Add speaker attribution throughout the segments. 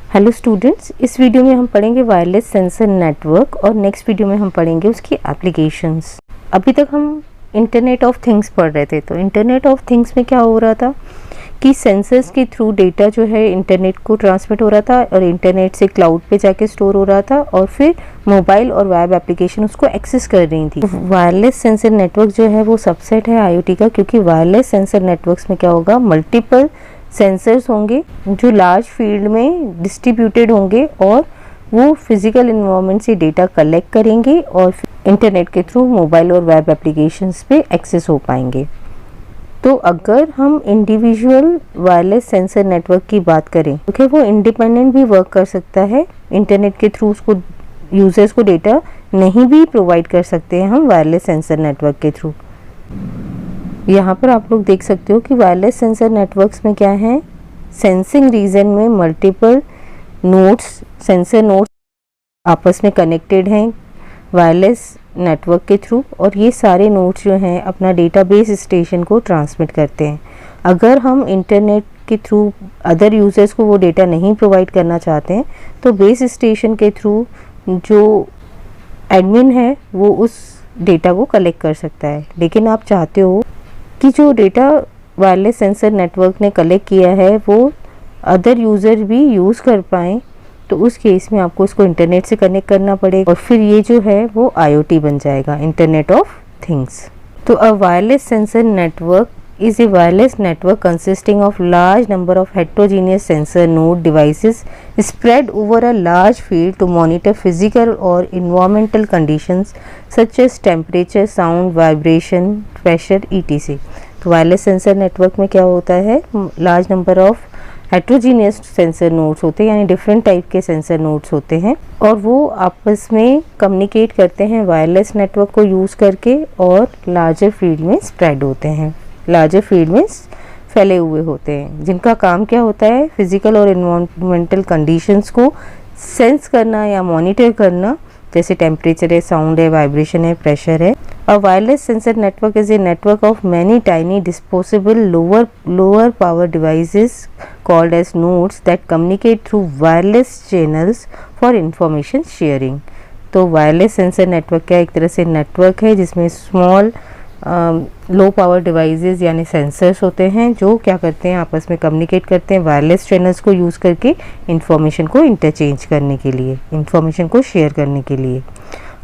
Speaker 1: Hello students, इस video में हम पढ़ेंगे वायरलेस सेंसर नेटवर्क और नेक्स्ट वीडियो में हम पढ़ेंगे उसकी एप्लीकेशंस। अभी तक हम इंटरनेट ऑफ थिंग्स पढ़ रहे थे। तो इंटरनेट ऑफ थिंग्स में क्या हो रहा था कि सेंसर्स के थ्रू डेटा जो है इंटरनेट को ट्रांसमिट हो रहा था और इंटरनेट से क्लाउड पे जाके स्टोर हो रहा था और फिर मोबाइल और वेब एप्लीकेशन उसको एक्सेस कर रही थी। वायरलेस सेंसर नेटवर्क जो है वो सबसेट है आईओटी का, क्योंकि वायरलेस सेंसर नेटवर्क्स में क्या होगा, मल्टीपल सेंसर्स होंगे जो लार्ज फील्ड में डिस्ट्रीब्यूटेड होंगे और वो फिजिकल एनवायरनमेंट से डेटा कलेक्ट करेंगे और इंटरनेट के थ्रू मोबाइल और वेब एप्लीकेशंस पे एक्सेस हो पाएंगे। तो अगर हम इंडिविजुअल वायरलेस सेंसर नेटवर्क की बात करें तो वो इंडिपेंडेंट भी वर्क कर सकता है। इंटरनेट के थ्रू उसको यूजर्स को डेटा नहीं भी प्रोवाइड कर सकते हैं हम वायरलेस सेंसर नेटवर्क के थ्रू। यहाँ पर आप लोग देख सकते हो कि वायरलेस सेंसर नेटवर्क्स में क्या है, सेंसिंग रीजन में मल्टीपल नोड्स, सेंसर नोड्स आपस में कनेक्टेड हैं वायरलेस नेटवर्क के थ्रू और ये सारे नोड्स जो हैं अपना डेटाबेस स्टेशन को ट्रांसमिट करते हैं। अगर हम इंटरनेट के थ्रू अदर यूजर्स को वो डेटा नहीं प्रोवाइड करना चाहते हैं तो बेस स्टेशन के थ्रू जो एडमिन है वो उस डेटा को कलेक्ट कर सकता है। लेकिन आप चाहते हो कि जो डेटा वायरलेस सेंसर नेटवर्क ने कलेक्ट किया है वो अदर यूज़र भी यूज़ कर पाएँ, तो उस केस में आपको इसको इंटरनेट से कनेक्ट करना पड़ेगा और फिर ये जो है वो आईओटी बन जाएगा, इंटरनेट ऑफ थिंग्स। तो a wireless sensor network is a wireless network consisting of large number of heterogeneous sensor node devices spread over a large field to monitor physical or environmental conditions such as temperature, sound, vibration, pressure, etc. तो wireless sensor network में क्या होता है, large number of heterogeneous sensor nodes होते हैं, यानी different type के sensor nodes होते हैं और वो आपस में कम्युनिकेट करते हैं वायरलेस नेटवर्क को यूज़ करके और लार्जर फील्ड में स्प्रेड होते हैं, लार्जर फील्ड में फैले हुए होते हैं, जिनका काम क्या होता है, फिजिकल और एनवायरमेंटल कंडीशंस को सेंस करना या मॉनिटर करना, जैसे टेम्परेचर है, साउंड है, वाइब्रेशन है, प्रेशर है। A wireless sensor network is a network of many tiny disposable lower power devices called as nodes that communicate through wireless channels for information sharing. तो wireless sensor network क्या एक तरह से network है जिसमें small low power devices यानी sensors होते हैं जो क्या करते हैं, आपस में कम्युनिकेट करते हैं वायरलेस चैनल्स को यूज़ करके इंफॉर्मेशन को इंटरचेंज करने के लिए, इंफॉर्मेशन को शेयर करने के लिए।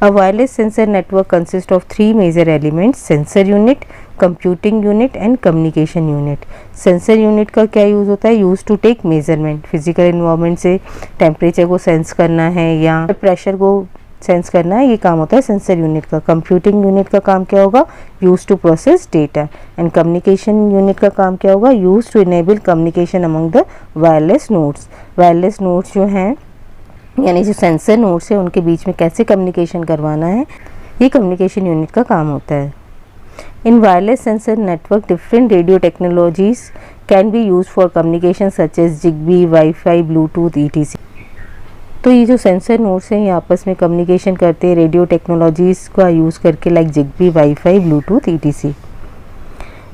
Speaker 1: A wireless sensor network consist of 3 major elements, sensor unit, computing unit and communication unit. Sensor unit का क्या यूज़ होता है, use to take measurement, physical environment से टेम्परेचर को सेंस करना है या प्रेशर को सेंस करना है, ये काम होता है सेंसर यूनिट का। कंप्यूटिंग यूनिट का काम क्या होगा, use to process data. And communication unit का काम क्या होगा, use to enable communication among the wireless nodes. Wireless nodes जो हैं यानी जो सेंसर नोड्स हैं उनके बीच में कैसे कम्युनिकेशन करवाना है, ये कम्युनिकेशन यूनिट का काम होता है। In wireless sensor network different radio technologies can be use for communication such as ZigBee, WiFi, Bluetooth, etc. तो ये जो सेंसर नोड्स हैं ये आपस में कम्युनिकेशन करते हैं रेडियो टेक्नोलॉजीज़ का यूज़ करके, like Zigbee, WiFi, Bluetooth, ETC.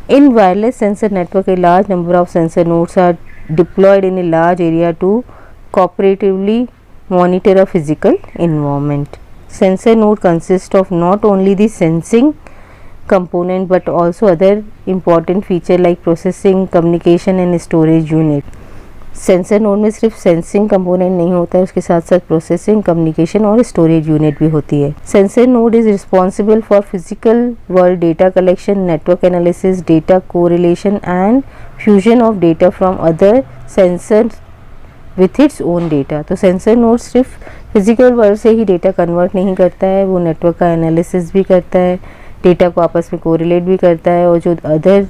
Speaker 1: In wireless sensor network a large number of sensor nodes are deployed in a large area to cooperatively monitor a physical environment. Sensor node consists of not only the sensing component but also other important feature like processing, communication and storage unit. Sensor node में सिर्फ sensing component नहीं होता है, उसके साथ साथ processing, communication और storage unit भी होती है। Sensor node is responsible for physical world data collection, network analysis, data correlation and fusion of data from other sensor with its own data. तो सेंसर नोड सिर्फ फिजिकल वर्ल्ड से ही data convert नहीं करता है, वो नेटवर्क का analysis भी करता है, डेटा को आपस में कोरिलेट भी करता है और जो अदर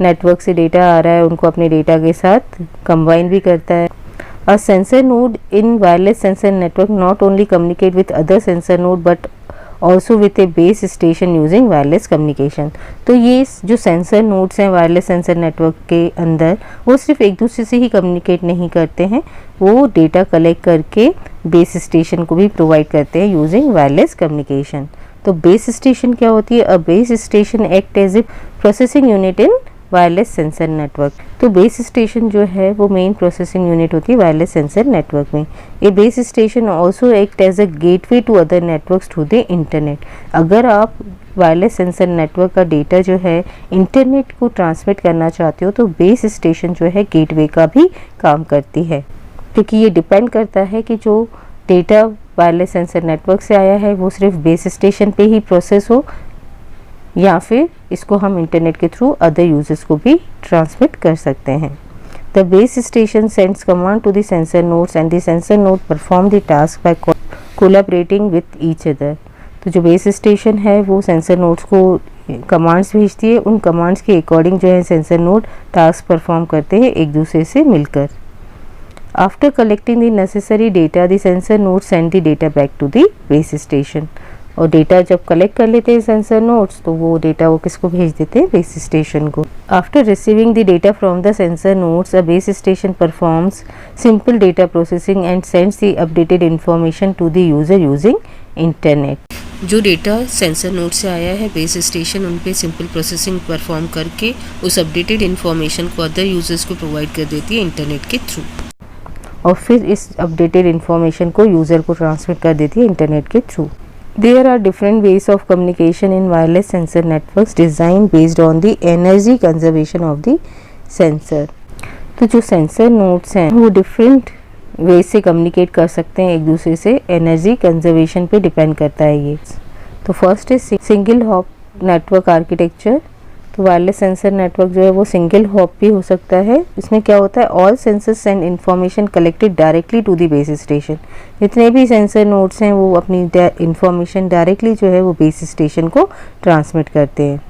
Speaker 1: नेटवर्क से डेटा आ रहा है उनको अपने डेटा के साथ कंबाइन भी करता है। A sensor node in wireless sensor network not only communicate with other sensor node but also with a base station using wireless communication. तो ये जो सेंसर नोड्स हैं वायरलेस सेंसर नेटवर्क के अंदर वो सिर्फ एक दूसरे से ही कम्युनिकेट नहीं करते हैं, वो डेटा कलेक्ट करके बेस स्टेशन को भी प्रोवाइड करते हैं यूजिंग वायरलेस कम्युनिकेशन। तो बेस स्टेशन क्या होती है, a base station act as a processing unit in wireless sensor network. तो बेस स्टेशन जो है वो मेन प्रोसेसिंग यूनिट होती है वायरलेस सेंसर नेटवर्क में। A base station also act as a gateway to other networks through the internet. अगर आप wireless sensor network का डेटा जो है इंटरनेट को ट्रांसमिट करना चाहते हो तो बेस स्टेशन जो है गेटवे का भी काम करती है, क्योंकि ये डिपेंड करता है कि जो डेटा वायरलेस सेंसर नेटवर्क से आया है वो सिर्फ बेस स्टेशन पे ही प्रोसेस हो या फिर इसको हम इंटरनेट के थ्रू अदर यूजर्स को भी ट्रांसमिट कर सकते हैं। The base station sends command to the sensor nodes and the sensor node perform the task by collaborating with each other. तो जो बेस स्टेशन है वो सेंसर नोड्स को कमांड्स भेजती है, उन कमांड्स के अकॉर्डिंग जो है सेंसर नोड टास्क परफॉर्म करते हैं एक दूसरे से मिलकर। After collecting the necessary data the sensor node send the data back to the base station. और डेटा जब कलेक्ट कर लेते हैं सेंसर नोड्स तो वो डेटा वो किसको भेज देते हैं, बेस स्टेशन को। After receiving the data from the sensor nodes a base station performs simple data processing and sends the updated information to the user using internet. जो डेटा सेंसर नोड से आया है बेस स्टेशन उन पे simple processing perform करके उस updated information को other users को प्रोवाइड कर देती है इंटरनेट के थ्रू, और फिर इस अपडेटेड इंफॉर्मेशन को यूज़र को ट्रांसमिट कर देती है इंटरनेट के through. There are different ways of communication in wireless sensor networks designed based on the energy conservation of the sensor। तो जो सेंसर नोड्स हैं वो डिफरेंट वे से कम्युनिकेट कर सकते हैं एक दूसरे से, एनर्जी कंजर्वेशन पे डिपेंड करता है ये। तो फर्स्ट है सिंगल हॉप नेटवर्क आर्किटेक्चर। तो वायरलेस सेंसर नेटवर्क जो है वो सिंगल हॉप भी हो सकता है। इसमें क्या होता है, all sensors send information collected directly to the base station. जितने भी सेंसर नोड्स हैं वो अपनी इंफॉर्मेशन डायरेक्टली जो है वो बेस स्टेशन को ट्रांसमिट करते हैं।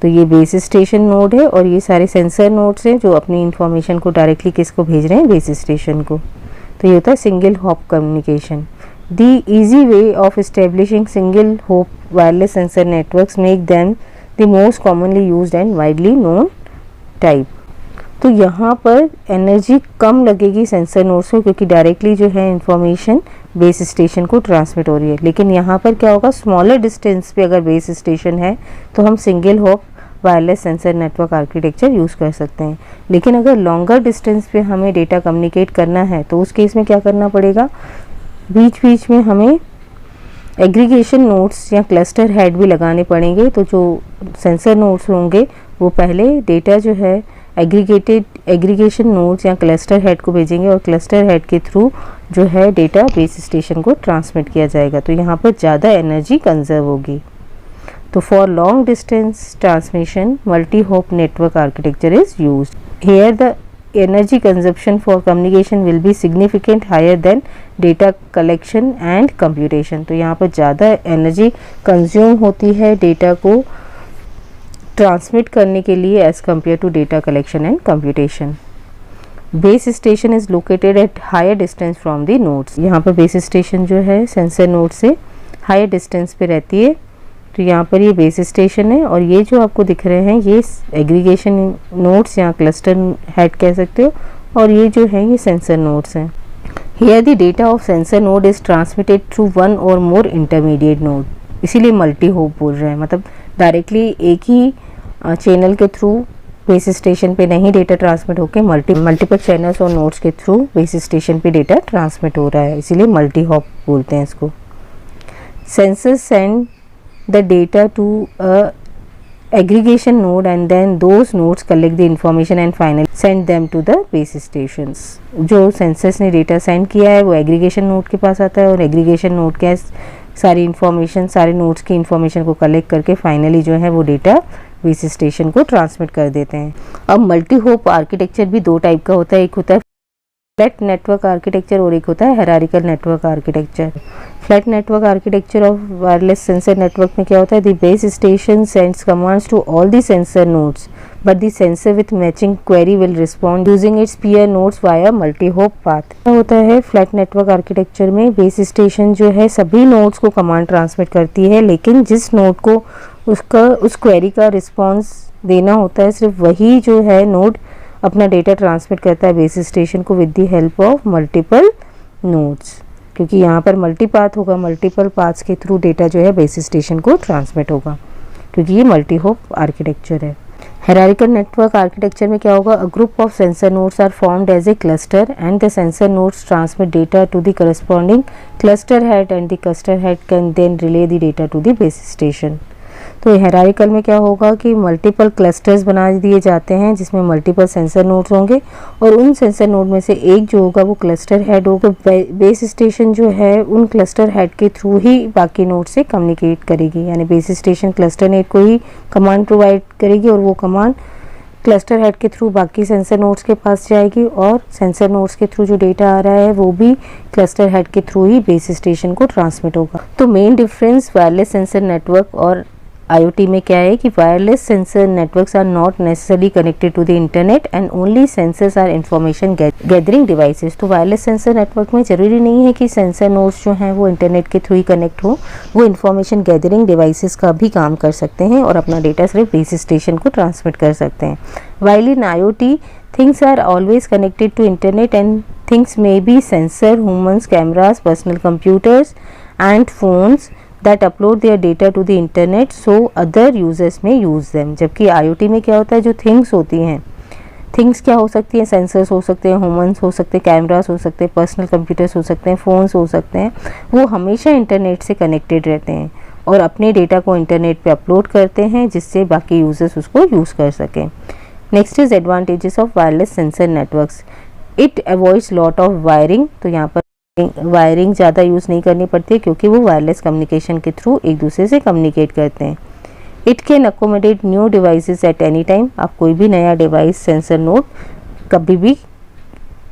Speaker 1: तो ये बेस स्टेशन नोड है और ये सारे सेंसर नोड्स हैं जो अपनी इंफॉर्मेशन को डायरेक्टली किसको भेज रहे हैं, बेस स्टेशन को। तो ये होता है single hop communication. The easy way of establishing single hop wireless sensor networks make them the most commonly used and widely known type. तो यहाँ पर एनर्जी कम लगेगी सेंसर नोड्स को, क्योंकि डायरेक्टली जो है इंफॉर्मेशन बेस स्टेशन को ट्रांसमिट हो रही है। लेकिन यहाँ पर क्या होगा, स्मॉलर डिस्टेंस पे अगर बेस स्टेशन है तो हम single hop wireless sensor network architecture use कर सकते हैं। लेकिन अगर लॉन्गर डिस्टेंस पे हमें डेटा कम्युनिकेट करना है तो उस केस में क्या करना पड़ेगा, बीच बीच में हमें एग्रीगेशन नोड्स या क्लस्टर हेड भी लगाने पड़ेंगे। तो जो सेंसर नोड्स होंगे वो पहले डेटा जो है एग्रीगेशन नोड्स या क्लस्टर हेड को भेजेंगे और क्लस्टर हेड के थ्रू जो है डेटा बेस स्टेशन को ट्रांसमिट किया जाएगा। तो यहाँ पर ज़्यादा एनर्जी कंजर्व होगी। तो for long distance transmission multi hop network architecture is used. Here the energy consumption for communication will be significant higher than data collection and computation। तो यहाँ पर ज़्यादा एनर्जी कंज्यूम होती है डेटा को ट्रांसमिट करने के लिए as compare to data collection and computation. Base station is located at higher distance from the nodes. यहाँ पर बेस स्टेशन जो है सेंसर नोड से हायर डिस्टेंस पे रहती है। तो यहाँ पर ये बेस स्टेशन है और ये जो आपको दिख रहे हैं ये एग्रीगेशन नोड्स या क्लस्टर हेड कह सकते हो, और ये जो है ये सेंसर नोड्स हैं। Here the data of sensor node is transmitted through one और मोर इंटरमीडिएट नोड, इसीलिए मल्टी होप बोल रहे हैं, मतलब डायरेक्टली एक ही चैनल के थ्रू बेस स्टेशन पे नहीं डेटा ट्रांसमिट होकर मल्टीपल चैनल्स और नोड्स के थ्रू बेस स्टेशन पे डेटा ट्रांसमिट हो रहा है, इसीलिए मल्टी हॉप बोलते हैं इसको। Sensors send the data to a aggregation node and then those nodes collect the information and finally send them to the base stations। जो सेंसर्स ने डेटा सेंड किया है वो एग्रीगेशन नोड के पास आता है और एग्रीगेशन नोड क्या सारी इंफॉर्मेशन सारे नोड्स की इंफॉर्मेशन को कलेक्ट करके फाइनली जो है वो डेटा बेस स्टेशन को ट्रांसमिट कर देते हैं। अब मल्टी होप आर्किटेक्चर भी दो टाइप का होता है, एक होता है फ्लैट नेटवर्क आर्किटेक्चर और एक होता है hierarchical network architecture. Flat network architecture of wireless sensor network में क्या होता है, the base station sends commands to all the sensor nodes but the sensor with matching query will respond using its peer nodes via multi hop path. क्या होता है flat network architecture में, base station जो है सभी nodes को command transmit करती है, लेकिन जिस नोड को उस क्वेरी का रिस्पॉन्स देना होता है सिर्फ वही जो है नोड अपना डेटा ट्रांसमिट करता है बेस स्टेशन को with the help of multiple nodes, क्योंकि यहाँ पर मल्टी पाथ होगा, मल्टीपल पाथ्स के थ्रू डेटा जो है बेस स्टेशन को ट्रांसमिट होगा, क्योंकि ये मल्टी होप आर्किटेक्चर है। हायरार्किकल नेटवर्क आर्किटेक्चर में क्या होगा, a group of sensor nodes are formed as a cluster and the sensor nodes transmit data to the corresponding cluster head and the cluster head can then relay the data to the base station. तो hierarchical में क्या होगा कि multiple clusters बना दिए जाते हैं जिसमें मल्टीपल सेंसर नोड्स होंगे और उन सेंसर नोड में से एक जो होगा वो क्लस्टर हेड होगा। बेस स्टेशन जो है उन क्लस्टर हेड के थ्रू ही बाकी नोड से कम्युनिकेट करेगी, यानी बेस स्टेशन क्लस्टर नेट को ही कमांड प्रोवाइड करेगी और वो कमांड क्लस्टर हेड के थ्रू बाकी सेंसर नोड्स के पास जाएगी और सेंसर नोड्स के थ्रू जो डेटा आ रहा है वो भी क्लस्टर हेड के थ्रू ही बेस स्टेशन को ट्रांसमिट होगा। तो main difference wireless sensor network और IoT में क्या है कि wireless sensor networks are not necessarily connected to the internet and only sensors are information gathering devices. तो वायरलेस सेंसर नेटवर्क में जरूरी नहीं है कि सेंसर नोड्स जो हैं वो इंटरनेट के थ्रू ही कनेक्ट हो, वो इंफॉर्मेशन गैदरिंग डिवाइसेस का भी काम कर सकते हैं और अपना डेटा सिर्फ बेस स्टेशन को ट्रांसमिट कर सकते हैं। While in IoT things are always connected to internet and things may be sensor, humans, cameras, personal computers and phones that upload their data to the internet so other users may use them। जबकि IoT में क्या होता है, जो things होती हैं, things क्या हो सकती हैं, सेंसर्स हो सकते हैं, ह्यूमन्स हो सकते हैं, कैमरास हो सकते हैं, पर्सनल कंप्यूटर्स हो सकते हैं, फ़ोन्स हो सकते हैं, वो हमेशा इंटरनेट से कनेक्टेड रहते हैं और अपने डेटा को इंटरनेट पे अपलोड करते हैं जिससे बाकी यूजर्स उसको यूज़ कर सकें। Next is advantages of wireless sensor networks. It avoids lot of wiring. तो यहाँ पर वायरिंग ज़्यादा यूज़ नहीं करनी पड़ती है क्योंकि वो वायरलेस कम्युनिकेशन के थ्रू एक दूसरे से कम्युनिकेट करते हैं। It can accommodate new devices at any time. आप कोई भी नया डिवाइस, सेंसर नोड कभी भी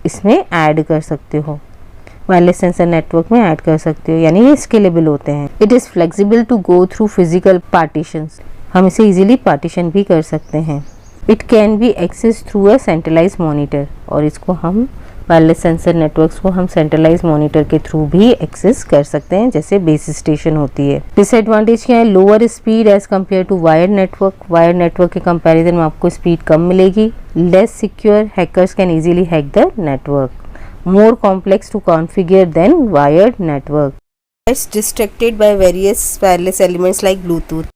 Speaker 1: इसमें ऐड कर सकते हो, वायरलेस सेंसर नेटवर्क में ऐड कर सकते हो, यानी ये स्केलेबल होते हैं। It is flexible to go through physical partitions. हम इसे इजीली पार्टीशन भी कर सकते हैं। It can be access through a centralize monitor. और इसको हम वायरलेस सेंसर नेटवर्क्स को हम सेंट्रलाइज मॉनिटर के थ्रू भी एक्सेस कर सकते हैं जैसे बेस स्टेशन होती है। डिसएडवांटेज क्या है, lower speed as compare to wired network. Wired network के कंपैरिजन में आपको स्पीड कम मिलेगी। Less secure, hackers can easily hack the network. More complex to configure than wired network. It's distracted by various wireless elements like Bluetooth.